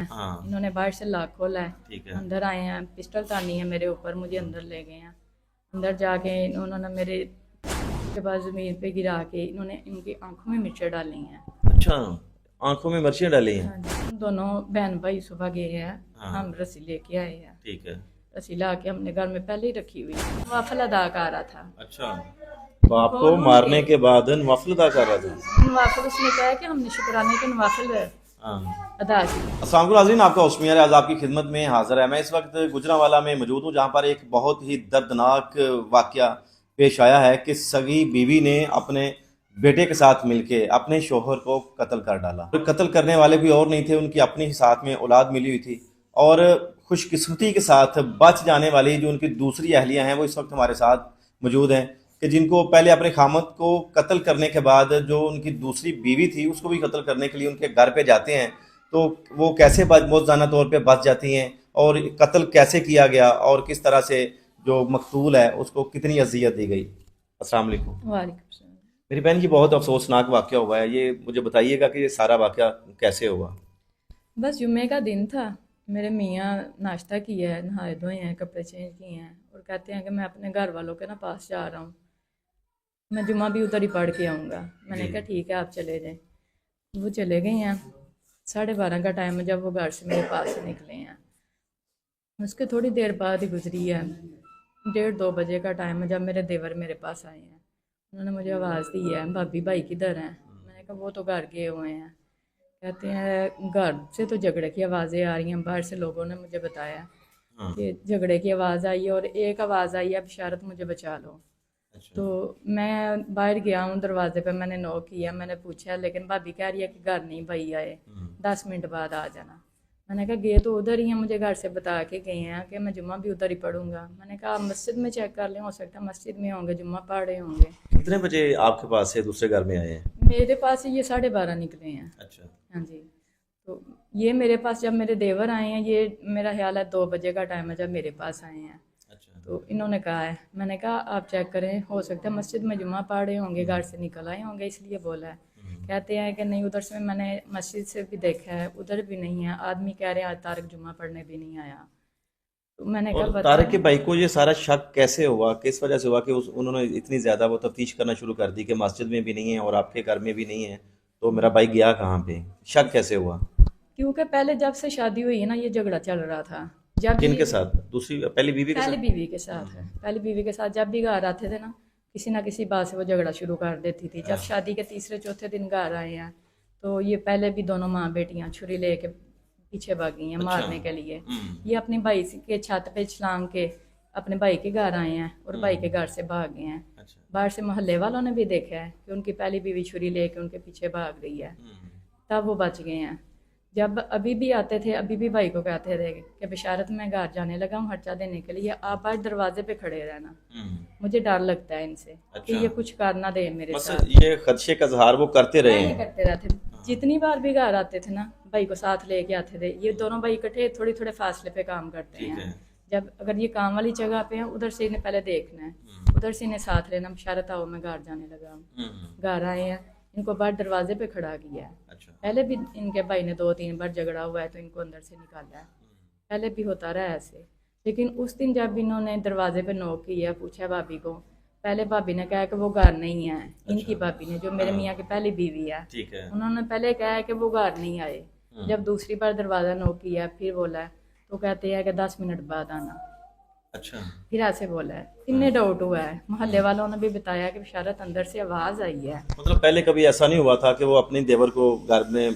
हाँ। इन्होंने बाहर से लॉक खोला है, ठीक है। अंदर आए हैं, पिस्टल तानी है मेरे ऊपर, मुझे अंदर ले गए हैं। अंदर जाके इन्होंने मेरे के बाद ज़मीन पे गिरा के इन्होंने इनकी आंखों में मिर्चें डाली हैं। अच्छा, आंखों में मिर्चियाँ डाली हैं। हाँ जी, हम दोनों बहन भाई सुबह गए हैं, हाँ। हम रस्सी लेके आए हैं। ठीक है। रस्सी ला के हमने घर में पहले ही रखी हुई है। नवाफिल अदा कर रहा था। अच्छा, तो आपको बोल उनके मारने के बाद नवाफिल अदा कर रहा था। नवाफिल उसने कहा कि हमने शुक्राने के नवाफिल हाँ। अदा की। अस्सलाम वालेकुम नाज़रीन, आपका उस्मिया रियाज़ आपकी खिदमत में हाज़िर है। मैं इस वक्त गुजरांवाला में मौजूद हूँ, जहाँ पर एक बहुत ही दर्दनाक वाक़या पेश आया है कि सगी बीवी ने अपने बेटे के साथ मिलके अपने शोहर को कत्ल कर डाला। और कत्ल करने वाले कोई और नहीं थे, उनकी अपनी ही साथ में औलाद मिली हुई थी। और खुशकिस्मती के साथ बच जाने वाली जो उनकी दूसरी अहलियाँ हैं वो इस वक्त हमारे साथ मौजूद हैं, कि जिनको पहले अपने खामद को कत्ल करने के बाद जो उनकी दूसरी बीवी थी उसको भी कत्ल करने के लिए उनके घर पे जाते हैं, तो वो कैसे मौज़ाना तौर पे बच जाती हैं और कत्ल कैसे किया गया और किस तरह से जो मकतूल है उसको कितनी अजियत दी गई। अस्सलाम वालेकुम। वालेकुम सलाम। मेरी बहन, ये बहुत अफसोसनाक वाक़या हुआ है, ये मुझे बताइएगा कि ये सारा वाक़या कैसे हुआ। बस जुम्मे का दिन था, मेरे मियाँ नाश्ता किया है, नहाए धोए हैं, कपड़े चेंज किए हैं और कहते हैं कि मैं अपने घर वालों के ना पास जा रहा हूँ, मैं जुम्मा भी उधर ही पढ़ के आऊँगा। मैंने जी। कहा ठीक है आप चले जाएं। वो चले गए हैं। 12:30 का टाइम है जब वो घर से मेरे पास से निकले हैं। उसके थोड़ी देर बाद ही गुजरी है, 1:30-2 बजे का टाइम है जब मेरे देवर मेरे पास आए हैं। उन्होंने मुझे आवाज़ दी है, भाभी भाई किधर हैं? मैंने कहा वो तो घर गए हुए हैं। कहते हैं घर से तो झगड़े की आवाज़ें आ रही हैं, बाहर से लोगों ने मुझे बताया हाँ। कि झगड़े की आवाज़ आई है और एक आवाज़ आई है, बिशारत मुझे बचा लो। अच्छा। तो मैं बाहर गया हूँ, दरवाजे पे मैंने नॉक किया, मैंने पूछा, लेकिन भाभी कह रही है कि घर नहीं भाई आए, 10 मिनट बाद आ जाना। मैंने कहा गए तो उधर ही हैं, मुझे घर से बता के गए हैं कि मैं जुम्मा भी उधर ही पढ़ूंगा। मैंने कहा आप मस्जिद में चेक कर लें, हो सकता है मस्जिद में होंगे, जुम्मा पढ़ रहे होंगे। कितने बजे आपके पास से दूसरे घर में आए हैं? मेरे पास ये 12:30 निकले हैं। अच्छा। हाँ जी। तो ये मेरे पास जब मेरे देवर आए हैं, ये मेरा ख्याल है 2 बजे का टाइम है जब मेरे पास आए हैं। अच्छा। तो इन्होंने कहा है, मैंने कहा आप चेक करें, हो सकता है मस्जिद में जुम्मा पढ़ रहे होंगे, घर से निकल आए होंगे इसलिए बोला है। कहते हैं कि नहीं, उधर से मैंने मस्जिद से भी देखा है, उधर भी नहीं है। आदमी कह रहे हैं आज तारक जुम्मा पढ़ने भी नहीं आया। तो मैंने कहा और तारिक के बताएं। भाई को ये सारा शक कैसे हुआ, किस वजह से हुआ कि उन्होंने इतनी ज़्यादा वो तफ्तीश करना शुरू कर दी कि मस्जिद में भी नहीं है और आपके घर में भी नहीं है, तो मेरा भाई गया कहाँ पे? शक कैसे हुआ? क्योंकि पहले जब से शादी हुई है ना, ये झगड़ा चल रहा था। जब किन ये के साथ? दूसरी पहली बीवी के पहली साथ? बीवी के साथ है, पहली बीवी के साथ जब भी घर आते थे ना, किसी ना किसी बात से वो झगड़ा शुरू कर देती थी। जब शादी के तीसरे चौथे दिन घर आए हैं, तो ये पहले भी दोनों माँ बेटियाँ छुरी लेके पीछे भागी हैं अच्छा। मारने के लिए। ये अपने भाई के छत पे छलांग के अपने भाई के घर आए हैं और भाई के घर से भाग गए हैं। अच्छा। बाहर से मोहल्ले वालों ने भी देखा है कि उनकी पहली बीवी छुरी लेके उनके पीछे भाग रही है, तब वो बच गए हैं। जब अभी भी आते थे, अभी भी भाई को कहते थे कि बिशारत मैं घर जाने लगा हूँ खर्चा देने के लिए, आप आज दरवाजे पे खड़े रहना, मुझे डर लगता है इनसे कि अच्छा। ये कुछ कर ना दे मेरे बस साथ। ये खदशे का इजहार वो करते रहे पहले हैं। करते रहते थे, जितनी बार भी घर आते थे ना, भाई को साथ लेके आते थे। ये दोनों भाई इकट्ठे थोड़ी थोड़े फासले पे काम करते ठीक हैं। है। जब अगर ये काम वाली जगह पे हैं, उधर से इन्हें पहले देखना है, उधर से इन्हें साथ लेना, बिशारत आओ मैं घर जाने लगा हूँ। घर आए हैं, इनको बाहर दरवाजे पे खड़ा किया है। अच्छा। पहले भी इनके भाई ने 2-3 बार झगड़ा हुआ है तो इनको अंदर से निकाला है, पहले भी होता रहा है ऐसे। लेकिन उस दिन जब इन्होंने दरवाजे पे नॉक किया, पूछा भाभी को, पहले भाभी ने कहा कि वो घर नहीं है। इनकी भाभी ने, जो मेरे मियाँ की पहली बीवी है, ठीक है। उन्होंने पहले कहा है कि वो घर नहीं आए। जब दूसरी बार दरवाज़ा नॉक किया फिर बोला है, तो कहते हैं कि 10 मिनट बाद आना। अच्छा। फिर ऐसे बोला है, इन्हें डाउट हुआ है। मोहल्ले वालों ने भी बताया कि बिशारत अंदर से आवाज़ आई है। मतलब पहले कभी ऐसा नहीं हुआ था कि वो अपने देवर को घर में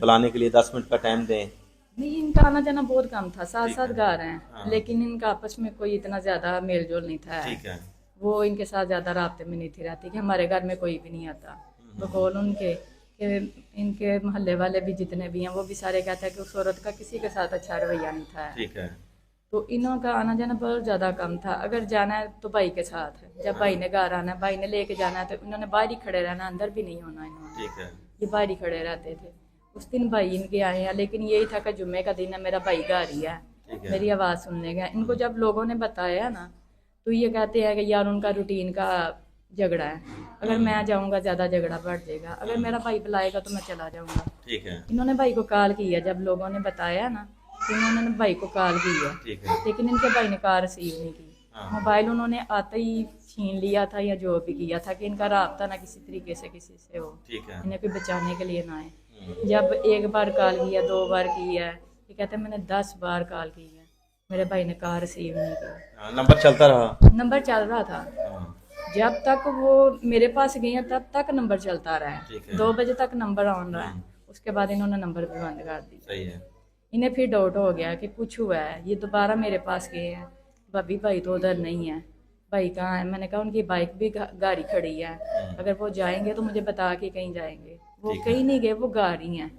बुलाने के लिए 10 मिनट का टाइम दें? नहीं, इनका आना जाना बहुत कम था, साथ ठीक साथ है। घर हैं। हाँ। लेकिन इनका आपस में कोई इतना ज़्यादा मेल जोल नहीं था। ठीक है। वो इनके साथ ज़्यादा राब्ते में नहीं थी रहती कि हमारे घर में कोई भी नहीं आता। बकौल उनके कि इनके मोहल्ले वाले भी जितने भी हैं वो भी सारे कहते हैं कि उस औरत का किसी के साथ अच्छा रवैया नहीं था। ठीक है। तो इन्हों का आना जाना बहुत ज़्यादा कम था। अगर जाना है तो भाई के साथ है, जब भाई ने घर आना है, भाई ने लेके जाना है, तो इन्होंने बाहर ही खड़े रहना, अंदर भी नहीं होना इन्होंने। ठीक है। ये बाहर ही खड़े रहते थे। उस दिन भाई इनके आए हैं, लेकिन यही था कि जुम्मे का दिन है, मेरा भाई घर ही है, ठीक है। मेरी आवाज़ सुनने गया। इनको जब लोगों ने बताया ना, तो ये कहते हैं कि यार उनका रूटीन का झगड़ा है, अगर मैं जाऊंगा ज़्यादा झगड़ा बढ़ जाएगा, अगर मेरा भाई बुलाएगा तो मैं चला जाऊंगा। ठीक है। इन्होंने भाई को कॉल किया, जब लोगों ने बताया ना तो इन्होंने भाई को कॉल किया, ठीक है। लेकिन इनके भाई ने कॉल रिसीव नहीं की। हाँ। मोबाइल उन्होंने आते ही छीन लिया था या जो भी किया था कि इनका राब्ता ना किसी तरीके से किसी से हो, ठीक है। इन्हें कोई बचाने के लिए ना आए। जब एक बार कॉल किया, 2 बार किया, ये कहते हैं मैंने 10 बार कॉल की है, मेरे भाई ने कॉल रिसीव नहीं किया। नंबर चलता रहा। नंबर चल रहा था, हाँ, जब तक वो मेरे पास गई हैं तब तक नंबर चलता रहा ठीक है, है। 2 बजे तक नंबर ऑन रहा है। उसके बाद इन्होंने नंबर भी बंद कर दी। सही है। इन्हें फिर डाउट हो गया कि कुछ हुआ है, ये दोबारा मेरे पास गए हैं, भाभी भाई तो उधर नहीं है, भाई कहाँ है। मैंने कहा उनकी बाइक भी गाड़ी खड़ी है, अगर वो जाएंगे तो मुझे बता के कहीं जाएंगे। वो ठीक है। कहीं नहीं गए, वो घर ही हैं।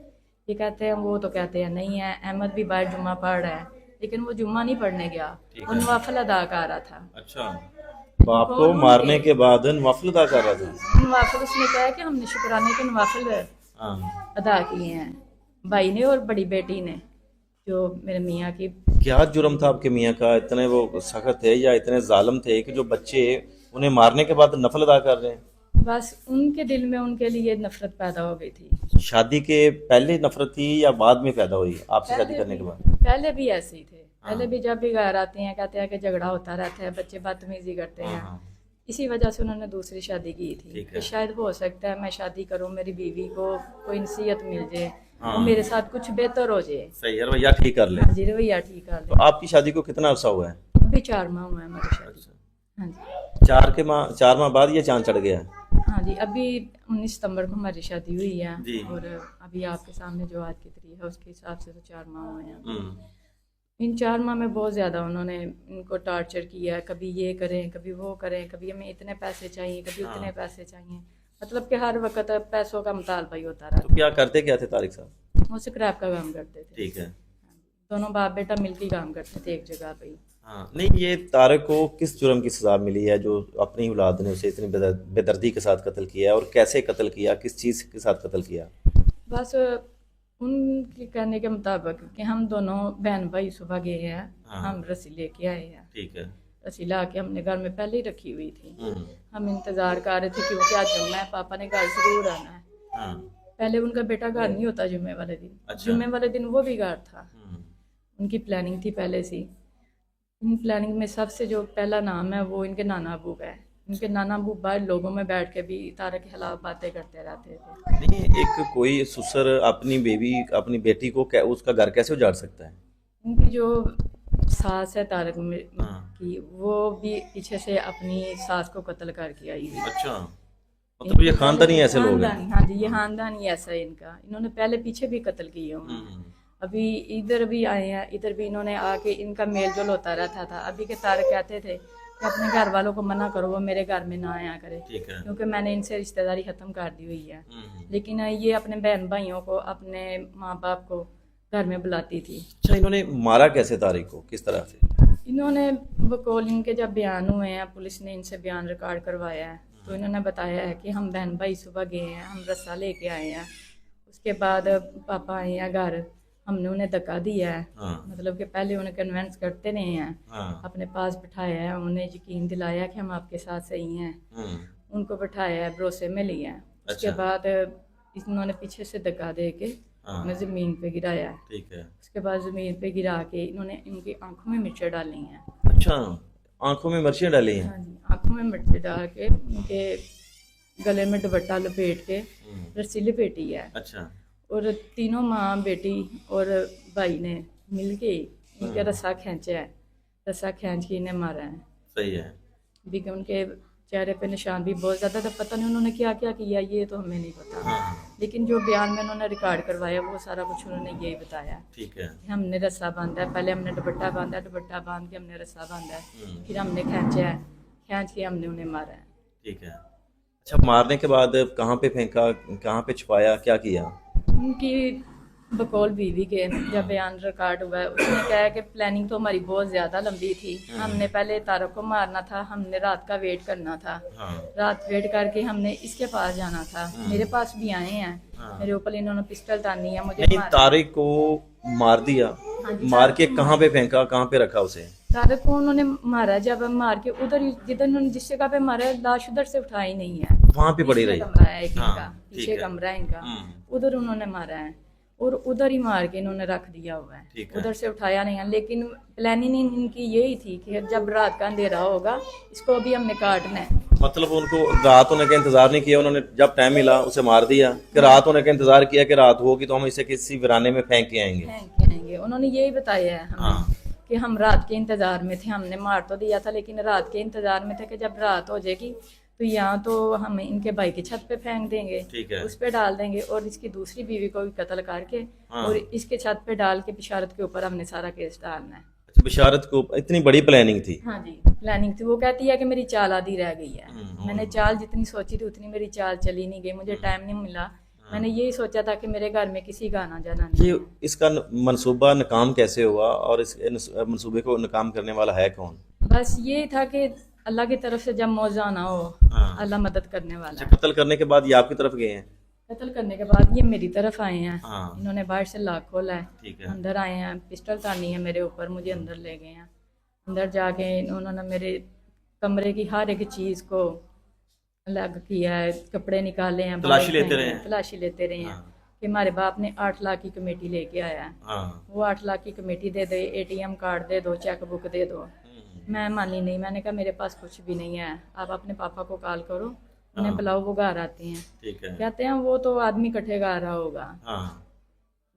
ये कहते हैं, वो तो कहते हैं नहीं है। अहमद भी बाहर जुम्मा पढ़ रहा है, लेकिन वो जुम्मा नहीं पढ़ने गया, ठीक वो है। नवाफिल अदा कर रहा था। अच्छा, बाप को मारने के बाद नवाफिल अदा कर रहा था। नवाफिल उसने कहा कि हमने शुक्राने के नवाफिल हाँ। अदा किए हैं, भाई ने और बड़ी बेटी ने, जो मेरे मियाँ की। क्या जुर्म था आपके मियाँ का, इतने वो सख्त थे या इतने जालिम थे कि जो बच्चे उन्हें मारने के बाद नफल अदा कर रहे हैं? बस उनके दिल में उनके लिए नफरत पैदा हो गई थी। शादी के पहले नफरत थी या बाद में पैदा हुई आपसे शादी करने के बाद? पहले भी ऐसे ही थे, पहले भी जब भी घर आते हैं कहते हैं कि झगड़ा होता रहता है, बच्चे बदतमीजी करते हैं। हाँ। इसी वजह से उन्होंने दूसरी शादी की थी ठीक है। कि शायद हो सकता है मैं शादी करूं, मेरी बीवी को कोई नसीहत मिल जाए, हाँ। और मेरे साथ कुछ बेहतर हो जाए, सही है, रवैया ठीक कर ले। जी रवैया ठीक कर तो ले। आपकी शादी को कितना अरसा हुआ है? अभी 4 माह हुए हैं मेरी शादी को। हाँ जी, 4 माह बाद ये चांद चढ़ गया है। हाँ जी। अभी 19 सितंबर को हमारी शादी हुई है, जी। और अभी आपके सामने जो आज की तारीख है उसके हिसाब से तो 4 माह हुए हैं। हम्म। इन 4 माह में बहुत ज़्यादा उन्होंने इनको टॉर्चर किया है, कभी ये करें, कभी वो करें, कभी हमें इतने पैसे चाहिए, कभी हाँ। उतने पैसे चाहिए, मतलब कि हर वक्त पैसों का मुतालबा ही होता रहता। तो क्या करते क्या थे तारिक साहब? वो स्क्रैप का काम करते थे। ठीक है। दोनों बाप बेटा मिलकर ही काम करते थे एक जगह पे ही। हाँ, नहीं, ये तारिक को किस जुर्म की सजा मिली है जो अपनी औलाद ने उसे इतनी बेदर्दी के साथ कत्ल किया है, और कैसे कत्ल किया, किस चीज़ के साथ कत्ल किया? बस उनके कहने के मुताबिक कि हम दोनों बहन भाई सुबह गए हैं, हाँ। हम रस्सी लेके आए हैं, ठीक है। रस्सी ला के हमने घर में पहले ही रखी हुई थी। हम्म। हम इंतज़ार कर रहे थे क्योंकि आज जुम्मा है, पापा ने घर जरूर आना है। हाँ। पहले उनका बेटा घर नहीं होता जुम्मे वाले दिन, अच्छा। जुम्मे वाले दिन वो भी घर था। हम्म। उनकी प्लानिंग थी पहले से। इन प्लानिंग में सबसे जो पहला नाम है वो इनके नाना अबू का है। इनके नाना अबू बाहर लोगों में बैठ के भी तारक के खिलाफ बातें करते रहते थे। नहीं, एक कोई ससुर अपनी अपनी बेटी को उसका घर कैसे उजाड़ सकता है? इनकी जो सास है तारक में हाँ। की, वो भी पीछे से अपनी सास को कत्ल करके आई हुई है। अच्छा, मतलब ये खानदानी ऐसे लोग हैं। खानदानी, हाँ जी, ये खानदानी ऐसा है इनका। इन्होंने पहले पीछे भी कत्ल किए होंगे। हम्म। अभी इधर भी आए हैं, इधर भी इन्होंने आके इनका मेल जोल होता रहता था। अभी के तारक कहते थे कि अपने घर वालों को मना करो वो मेरे घर में ना आया करे, ठीक है। क्योंकि मैंने इनसे रिश्तेदारी ख़त्म कर दी हुई है। हम्म। लेकिन ये अपने बहन भाइयों को, अपने माँ बाप को घर में बुलाती थी। अच्छा, इन्होंने मारा कैसे तारिक को, किस तरह से? इन्होंने बकौल इनके जब बयान हुए हैं, पुलिस ने इनसे बयान रिकॉर्ड करवाया है, तो इन्होंने बताया है कि हम बहन भाई सुबह गए हैं, हम रस्सा लेके आए हैं, उसके बाद पापा आए हैं घर, हमने उन्हें धक्का दिया है। हाँ। मतलब कि पहले उन्हें कन्वेंस करते रहे हैं, हाँ। अपने पास बिठाया है, उन्हें यकीन दिलाया कि हम आपके साथ सही हैं, हम्म। उनको बिठाया है, भरोसे में लिया है। उसके अच्छा। बाद इन्होंने पीछे से धक्का दे के हाँ। उन्हें ज़मीन पे गिराया है। ठीक है। उसके बाद ज़मीन पे गिरा के इन्होंने इनकी आंखों में मिर्चें डाली हैं। अच्छा, आंखों में मिर्चियाँ डाली हैं? हाँ जी, आंखों में मिर्चें डाल के उनके गले में दुपट्टा लपेट के रस्सी लपेटी है। अच्छा। और तीनों माँ बेटी और भाई ने मिलके इनके रस्सा खींचा है, रस्सा खींच के इन्हें मारा है। सही है। भी कि उनके चेहरे पे निशान भी बहुत ज़्यादा था, पता नहीं उन्होंने क्या क्या किया ये तो हमें नहीं पता। हाँ। लेकिन जो बयान में उन्होंने रिकॉर्ड करवाया वो सारा कुछ उन्होंने यही बताया ठीक है। कि हमने रस्सा बांधा है, पहले हमने दुपट्टा बांधा, दुपट्टा बांध के हमने रस्सा बांधा है, फिर हमने खींचा है, खींच के हमने उन्हें मारा है। ठीक है। अच्छा, मारने के बाद कहाँ पे फेंका, कहाँ पे छुपाया, क्या किया? उनकी बकौल बीवी के जब बयान रिकॉर्ड हुआ है, उसने कहा है कि प्लानिंग तो हमारी बहुत ज़्यादा लंबी थी। हमने पहले तारक को मारना था, हमने रात का वेट करना था, हाँ। रात वेट करके हमने इसके पास जाना था। मेरे पास भी आए हैं, मेरे ऊपर इन्होंने पिस्टल तानी है, मुझे नहीं, मारा। तारिक को मार दिया, हाँ जी, मार के कहाँ पे फेंका, कहाँ पे रखा उसे? रात को उन्होंने मारा, जब मार के उधर जिधर उन्होंने जिस जगह पे मारा लाश उधर से उठाई नहीं है, वहां पे पड़ी पीछे रही। कमरा है एक हाँ, इनका, ठीक पीछे है। कमरा है इनका, उधर उन्होंने मारा है और उधर ही मार के इन्होंने रख दिया हुआ है, ठीक है। उधर से उठाया नहीं है। लेकिन प्लानिंग इनकी यही थी कि जब रात का अंधेरा होगा इसको अभी हमने काटना है। मतलब उनको रात होने का इंतजार नहीं किया, उन्होंने जब टाइम मिला उसे मार दिया, कि रात होने का इंतजार किया कि रात होगी तो हम इसे किसी वीराने में फेंक के आएंगे। फेंक के आएंगे, उन्होंने यही बताया है हमें हाँ। कि हम रात के इंतजार में थे, हमने मार तो दिया था लेकिन रात के इंतजार में थे कि जब रात हो जाएगी तो यहाँ तो हम इनके भाई की छत पे फेंक देंगे, ठीक है। उस पे डाल देंगे और इसकी दूसरी बीवी को भी कत्ल करके हाँ। और इसके छत पे डाल के बिशारत के ऊपर हमने सारा केस डालना है। अच्छा, बिशारत को इतनी बड़ी प्लानिंग थी। हाँ जी, प्लानिंग थी। वो कहती है कि मेरी चाल आधी रह गई है, मैंने चाल जितनी सोची थी उतनी मेरी चाल चली नहीं गई, मुझे टाइम नहीं मिला, मैंने यही सोचा था कि मेरे घर में किसी का आना जाना नहीं। ये इसका मंसूबा नाकाम कैसे हुआ और इस मंसूबे को नाकाम करने वाला है कौन? बस ये था कि अल्लाह की तरफ से जब मौजा आना हो हाँ। अल्लाह मदद करने वाला अच्छा, है। कत्ल करने के बाद ये आपकी तरफ गए हैं? कत्ल करने के बाद ये मेरी तरफ आए हैं, हाँ। इन्होंने बाहर से लॉक खोला है, ठीक है। अंदर आए हैं, पिस्टल तानी है मेरे ऊपर, मुझे अंदर ले गए हैं। अंदर जाके उन्होंने मेरे कमरे की हर एक चीज़ को अलग किया है, कपड़े निकाले हैं, तलाशी बाहर लेते फेंके रहे हैं, हैं? तलाशी लेते रहे हैं। हाँ। कि हमारे बाप ने 8 लाख की कमेटी लेके आया है, हाँ। वो 8 लाख की कमेटी दे दे, ATM कार्ड दे दो, चेक बुक दे दो। मैं मानी नहीं, मैंने कहा मेरे पास कुछ भी नहीं है, आप अपने पापा को कॉल करो, उन्हें बुलाओ, वो घर आते हैं। ठीक है। कहते हैं वो तो आदमी इकट्ठे गा रहा होगा, हाँ।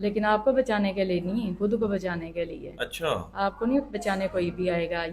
लेकिन आपको बचाने के लिए नहीं, खुद को बचाने के लिए। अच्छा। आपको नहीं बचाने कोई भी आएगा। ये